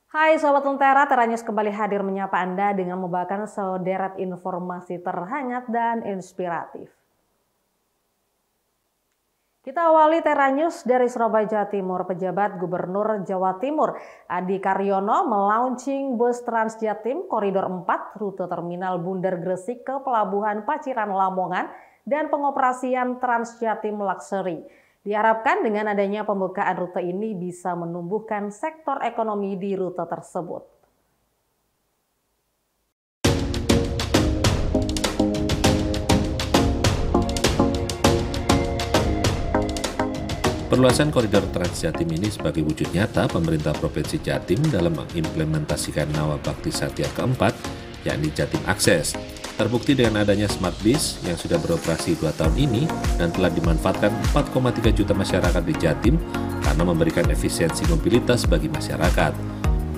Hai Sobat Lentera, Tera News kembali hadir menyapa Anda dengan membawakan sederet informasi terhangat dan inspiratif. Kita awali Tera News dari Surabaya, Jawa Timur. Pejabat Gubernur Jawa Timur Adi Karyono melaunching bus Trans Jatim Koridor 4 rute Terminal Bundar Gresik ke Pelabuhan Paciran Lamongan dan pengoperasian Trans Jatim Luxury. Diharapkan dengan adanya pembukaan rute ini bisa menumbuhkan sektor ekonomi di rute tersebut. Perluasan koridor Trans Jatim ini sebagai wujud nyata pemerintah Provinsi Jatim dalam mengimplementasikan Nawabakti Satya keempat, yakni Jatim Akses. Terbukti dengan adanya Smart Bis yang sudah beroperasi 2 tahun ini dan telah dimanfaatkan 4,3 juta masyarakat di Jatim karena memberikan efisiensi mobilitas bagi masyarakat.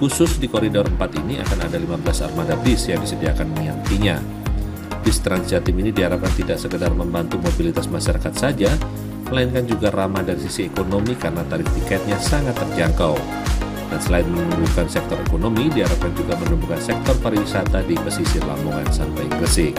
Khusus di koridor 4 ini akan ada 15 armada bis yang disediakan menggantinya. Bis Trans Jatim ini diharapkan tidak sekedar membantu mobilitas masyarakat saja, melainkan juga ramah dari sisi ekonomi karena tarif tiketnya sangat terjangkau. Dan selain menumbuhkan sektor ekonomi, diharapkan juga menumbuhkan sektor pariwisata di pesisir Lamongan sampai Gresik.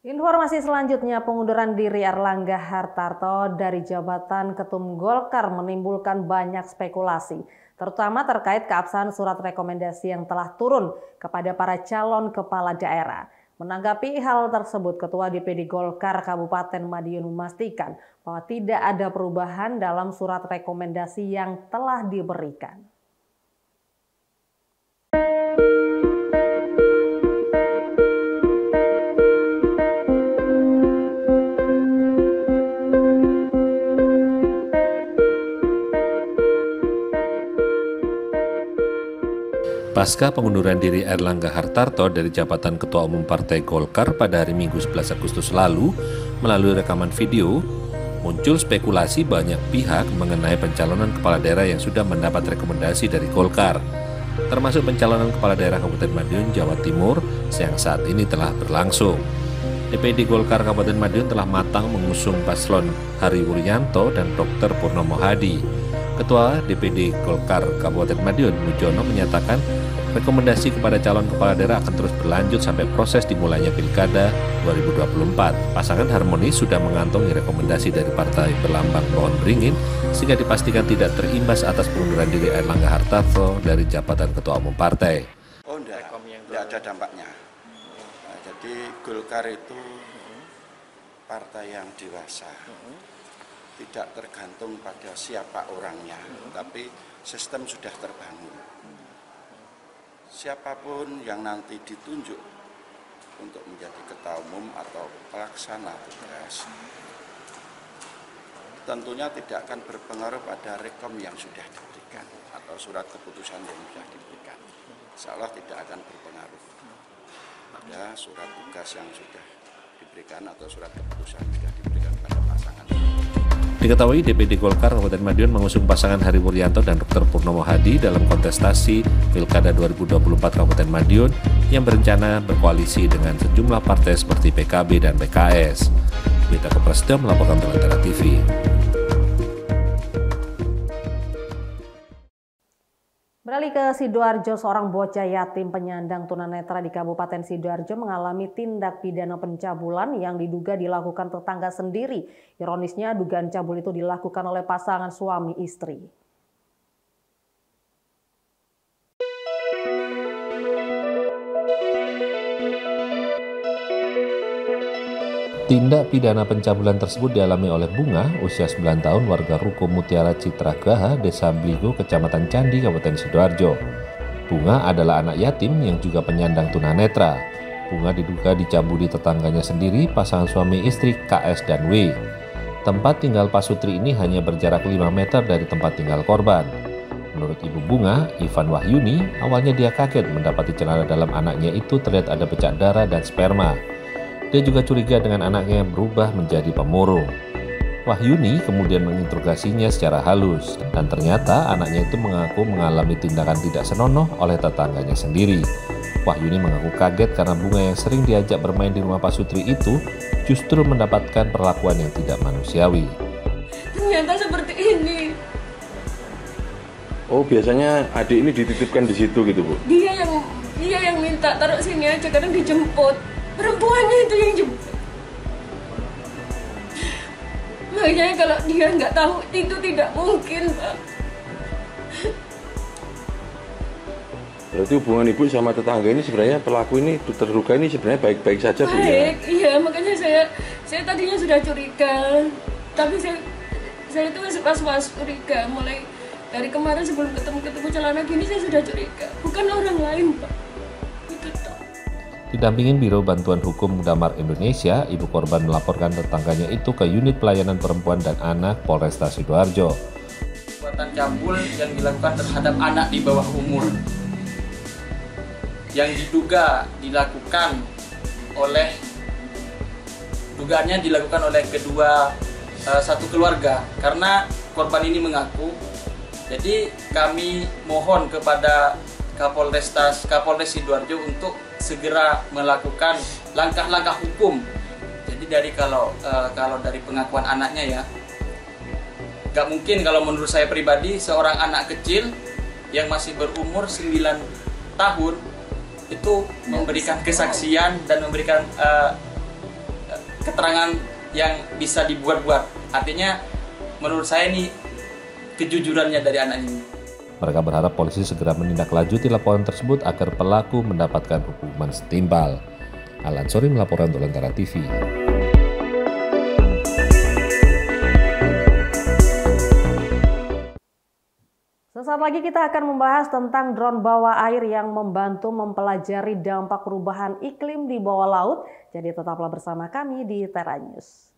Informasi selanjutnya, pengunduran diri Erlangga Hartarto dari jabatan Ketum Golkar menimbulkan banyak spekulasi, terutama terkait keabsahan surat rekomendasi yang telah turun kepada para calon kepala daerah. Menanggapi hal tersebut, Ketua DPD Golkar Kabupaten Madiun memastikan bahwa tidak ada perubahan dalam surat rekomendasi yang telah diberikan. Pasca pengunduran diri Erlangga Hartarto dari jabatan Ketua Umum Partai Golkar pada hari Minggu 11 Agustus lalu, melalui rekaman video, muncul spekulasi banyak pihak mengenai pencalonan kepala daerah yang sudah mendapat rekomendasi dari Golkar, termasuk pencalonan kepala daerah Kabupaten Madiun, Jawa Timur, yang saat ini telah berlangsung. DPD Golkar Kabupaten Madiun telah matang mengusung paslon Hari Wuryanto dan Dr. Purnomo Hadi. Ketua DPD Golkar Kabupaten Madiun, Mujono, menyatakan rekomendasi kepada calon kepala daerah akan terus berlanjut sampai proses dimulainya Pilkada 2024. Pasangan harmonis sudah mengantongi rekomendasi dari partai berlambang pohon beringin sehingga dipastikan tidak terimbas atas pengunduran diri Erlangga Hartarto dari jabatan Ketua Umum Partai. Oh enggak ada dampaknya. Nah, jadi Golkar itu partai yang dewasa. Tidak tergantung pada siapa orangnya, tapi sistem sudah terbangun. Siapapun yang nanti ditunjuk untuk menjadi ketua umum atau pelaksana tugas, tentunya tidak akan berpengaruh pada rekom yang sudah diberikan atau surat keputusan yang sudah diberikan. Insya Allah tidak akan berpengaruh pada surat tugas yang sudah diberikan atau surat keputusan yang sudah diberikan pada pasangan. Diketahui DPD Golkar Kabupaten Madiun mengusung pasangan Hari Wuryanto dan Dr. Purnomo Hadi dalam kontestasi Pilkada 2024 Kabupaten Madiun yang berencana berkoalisi dengan sejumlah partai seperti PKB dan PKS. Berita Koprasetyo melaporkan untuk Lentera TV. Beralih ke Sidoarjo, seorang bocah yatim penyandang tunanetra di Kabupaten Sidoarjo mengalami tindak pidana pencabulan yang diduga dilakukan tetangga sendiri. Ironisnya, dugaan cabul itu dilakukan oleh pasangan suami istri. Tindak pidana pencabulan tersebut dialami oleh Bunga, usia 9 tahun, warga Ruko Mutiara Citragaha, Desa Bligo, Kecamatan Candi, Kabupaten Sidoarjo. Bunga adalah anak yatim yang juga penyandang tunanetra. Bunga diduga dicabuli tetangganya sendiri, pasangan suami istri KS dan W. Tempat tinggal Pasutri ini hanya berjarak 5 meter dari tempat tinggal korban. Menurut ibu Bunga, Ivan Wahyuni, awalnya dia kaget mendapati celana dalam anaknya itu terlihat ada bercak darah dan sperma. Dia juga curiga dengan anaknya yang berubah menjadi pemurung. Wahyuni kemudian menginterogasinya secara halus dan ternyata anaknya itu mengaku mengalami tindakan tidak senonoh oleh tetangganya sendiri. Wahyuni mengaku kaget karena Bunga yang sering diajak bermain di rumah Pak Sutri itu justru mendapatkan perlakuan yang tidak manusiawi. Ternyata seperti ini. Oh, biasanya adik ini dititipkan di situ gitu, Bu? Dia yang minta taruh sini aja, kadang dijemput. Perempuannya itu yang jemput. Makanya kalau dia nggak tahu itu tidak mungkin, Pak. Berarti hubungan ibu sama tetangga ini sebenarnya pelaku ini terduga ini sebenarnya baik-baik saja, Bu? Baik, iya, makanya saya tadinya sudah curiga, tapi saya itu masih was-was curiga. Mulai dari kemarin sebelum ketemu celana gini saya sudah curiga, bukan orang lain, Pak. Itu toh. Didampingin Biro Bantuan Hukum Damar Indonesia, ibu korban melaporkan tetangganya itu ke Unit Pelayanan Perempuan dan Anak Polresta Sidoarjo. Perbuatan cabul yang dilakukan terhadap anak di bawah umur yang dugaannya dilakukan oleh kedua satu keluarga, karena korban ini mengaku. Jadi kami mohon kepada Kapolres Sidoarjo untuk segera melakukan langkah-langkah hukum. Jadi kalau dari pengakuan anaknya ya, nggak mungkin kalau menurut saya pribadi seorang anak kecil yang masih berumur 9 tahun itu memberikan kesaksian dan memberikan keterangan yang bisa dibuat-buat. Artinya menurut saya ini kejujurannya dari anak ini. Mereka berharap polisi segera menindaklanjuti laporan tersebut agar pelaku mendapatkan hukuman setimpal. Alan Sori melaporkan untuk Lentera TV. Sesaat lagi kita akan membahas tentang drone bawah air yang membantu mempelajari dampak perubahan iklim di bawah laut. Jadi tetaplah bersama kami di Tera News.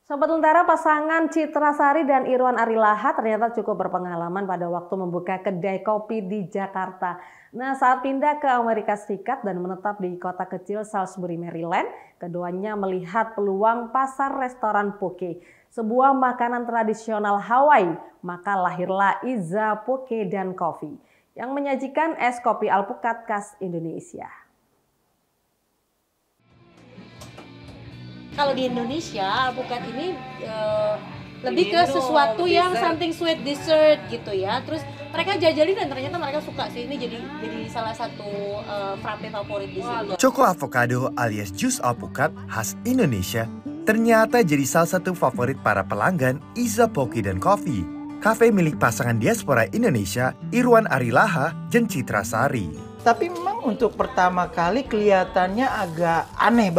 Sobat Lentera, pasangan Citra Sari dan Irwan Arilaha ternyata cukup berpengalaman pada waktu membuka kedai kopi di Jakarta. Nah, saat pindah ke Amerika Serikat dan menetap di kota kecil Salisbury, Maryland, keduanya melihat peluang pasar restoran poke, sebuah makanan tradisional Hawaii. Maka lahirlah Iza Poke dan Coffee yang menyajikan es kopi alpukat khas Indonesia. Kalau di Indonesia, alpukat ini lebih ke sesuatu yang something sweet dessert gitu ya. Terus mereka jajalin dan ternyata mereka suka sih. Ini jadi salah satu frappe favorit di sini. Choco avocado alias jus alpukat khas Indonesia ternyata jadi salah satu favorit para pelanggan Iza Poke dan Coffee, kafe milik pasangan diaspora Indonesia Irwan Arilaha dan Citra Sari. Tapi memang untuk pertama kali kelihatannya agak aneh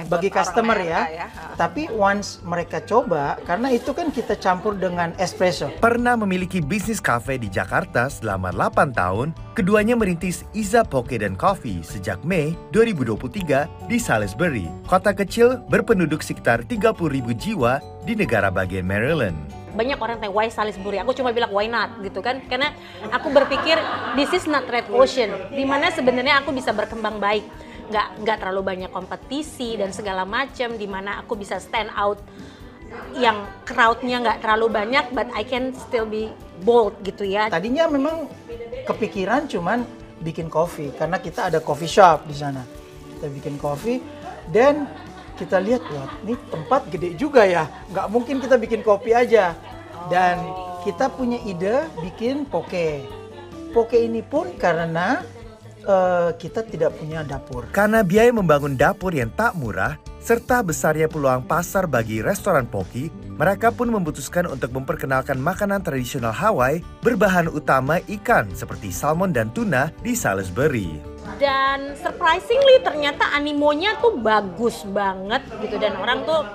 bagi customer ya. Tapi once mereka coba, karena itu kan kita campur dengan espresso. Pernah memiliki bisnis kafe di Jakarta selama 8 tahun, keduanya merintis Iza Poke dan Coffee sejak Mei 2023 di Salisbury, kota kecil berpenduduk sekitar 30.000 jiwa di negara bagian Maryland. Banyak orang tanya, why Salisbury? Aku cuma bilang, why not? Gitu kan. Karena aku berpikir, this is not red ocean. Dimana sebenarnya aku bisa berkembang baik. Nggak terlalu banyak kompetisi dan segala macam. Dimana aku bisa stand out. Yang crowd-nya nggak terlalu banyak, but I can still be bold gitu ya. Tadinya memang kepikiran cuman bikin kopi. Karena kita ada coffee shop di sana. Kita bikin kopi dan kita lihat, wah ini tempat gede juga ya, nggak mungkin kita bikin kopi aja. Dan kita punya ide bikin poke. Poke ini pun karena kita tidak punya dapur. Karena biaya membangun dapur yang tak murah, serta besarnya peluang pasar bagi restoran poke, mereka pun memutuskan untuk memperkenalkan makanan tradisional Hawaii berbahan utama ikan seperti salmon dan tuna di Salisbury. Dan surprisingly ternyata animonya tuh bagus banget gitu, dan orang tuh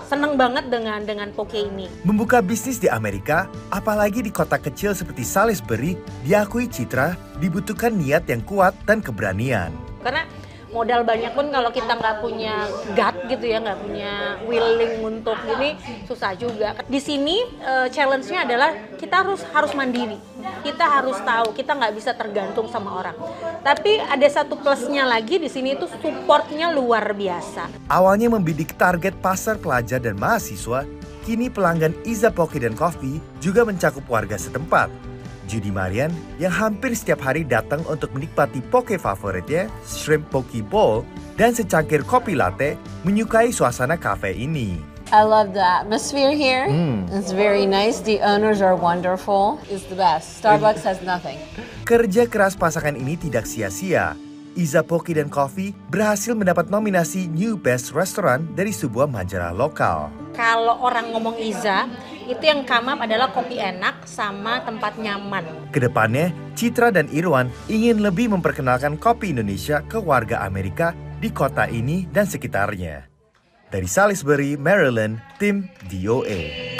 seneng banget dengan poke ini. Membuka bisnis di Amerika, apalagi di kota kecil seperti Salisbury, diakui Citra dibutuhkan niat yang kuat dan keberanian. Karena modal banyak pun kalau kita nggak punya gut gitu ya, nggak punya willing untuk gini, susah juga. Di sini challenge-nya adalah kita harus mandiri. Kita harus tahu, kita nggak bisa tergantung sama orang. Tapi ada satu plusnya lagi di sini itu supportnya luar biasa. Awalnya membidik target pasar pelajar dan mahasiswa, kini pelanggan Iza Poke dan Coffee juga mencakup warga setempat. Judy Marian yang hampir setiap hari datang untuk menikmati poke favoritnya, shrimp poke bowl, dan secangkir kopi latte, menyukai suasana kafe ini. I love the atmosphere here. It's very nice. The owners are wonderful. It's the best. Starbucks has nothing. Kerja keras pasangan ini tidak sia-sia. Iza Poke dan Coffee berhasil mendapat nominasi New Best Restaurant dari sebuah majalah lokal. Kalau orang ngomong Iza, itu yang come up adalah kopi enak sama tempat nyaman. Kedepannya, Citra dan Irwan ingin lebih memperkenalkan kopi Indonesia ke warga Amerika di kota ini dan sekitarnya. Dari Salisbury, Maryland, tim VOA.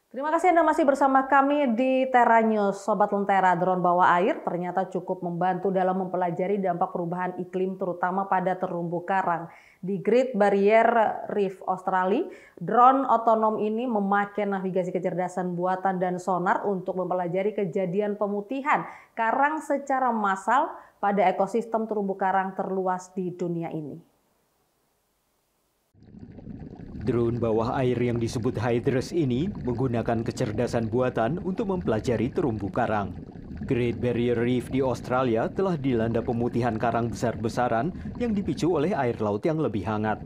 Terima kasih Anda masih bersama kami di Tera News. Sobat Lentera, drone bawah air ternyata cukup membantu dalam mempelajari dampak perubahan iklim terutama pada terumbu karang. Di Great Barrier Reef Australia, drone otonom ini memakai navigasi kecerdasan buatan dan sonar untuk mempelajari kejadian pemutihan karang secara massal pada ekosistem terumbu karang terluas di dunia ini. Drone bawah air yang disebut Hydrus ini menggunakan kecerdasan buatan untuk mempelajari terumbu karang. Great Barrier Reef di Australia telah dilanda pemutihan karang besar-besaran yang dipicu oleh air laut yang lebih hangat.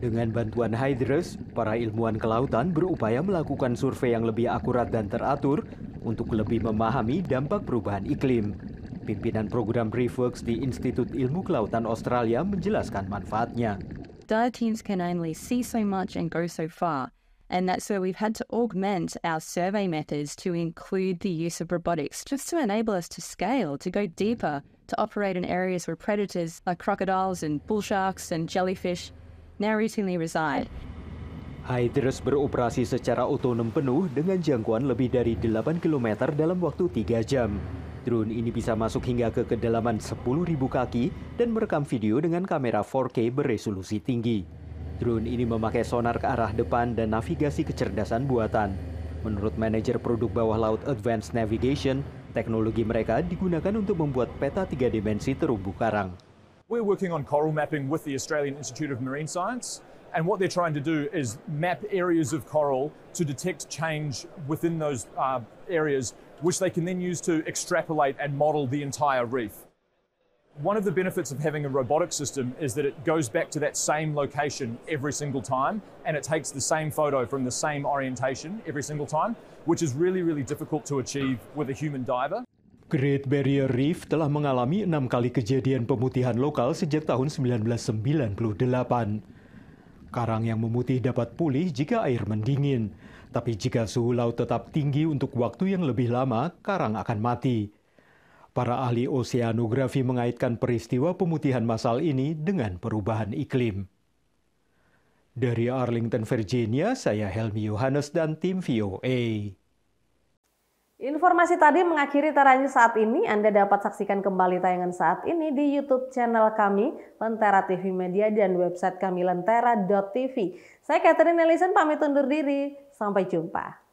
Dengan bantuan Hydrus, para ilmuwan kelautan berupaya melakukan survei yang lebih akurat dan teratur untuk lebih memahami dampak perubahan iklim. Pimpinan program ReefWorks di Institut Ilmu Kelautan Australia menjelaskan manfaatnya. Dive teams can only see so much and go so far, and that's where we've had to augment our survey methods to include the use of robotics, just to enable us to scale, to go deeper, to operate in areas where predators like crocodiles and bull sharks and jellyfish now routinely reside. Hydrus beroperasi secara otonom penuh dengan jangkauan lebih dari 8 km dalam waktu 3 jam. Drone ini bisa masuk hingga ke kedalaman 10.000 kaki dan merekam video dengan kamera 4K beresolusi tinggi. Drone ini memakai sonar ke arah depan dan navigasi kecerdasan buatan. Menurut manajer produk bawah laut Advanced Navigation, teknologi mereka digunakan untuk membuat peta 3 dimensi terumbu karang. We're working on coral mapping with the Australian Institute of Marine Science, and what they're trying to do is map areas of coral to detect change within those areas, which they can then use to extrapolate and model the entire reef. One of the benefits of having a robotic system is that it goes back to that same location every single time, and it takes the same photo from the same orientation every single time, which is really, really difficult to achieve with a human diver. Great Barrier Reef telah mengalami 6 kali kejadian pemutihan lokal sejak tahun 1998. Karang yang memutih dapat pulih jika air mendingin, tapi jika suhu laut tetap tinggi untuk waktu yang lebih lama, karang akan mati. Para ahli oseanografi mengaitkan peristiwa pemutihan massal ini dengan perubahan iklim. Dari Arlington, Virginia, saya Helmi Yohanes dan tim VOA. Informasi tadi mengakhiri Tera News saat ini. Anda dapat saksikan kembali tayangan saat ini di YouTube channel kami, Lentera TV Media, dan website kami lentera.tv. Saya Catherine Ellison pamit undur diri. Sampai jumpa.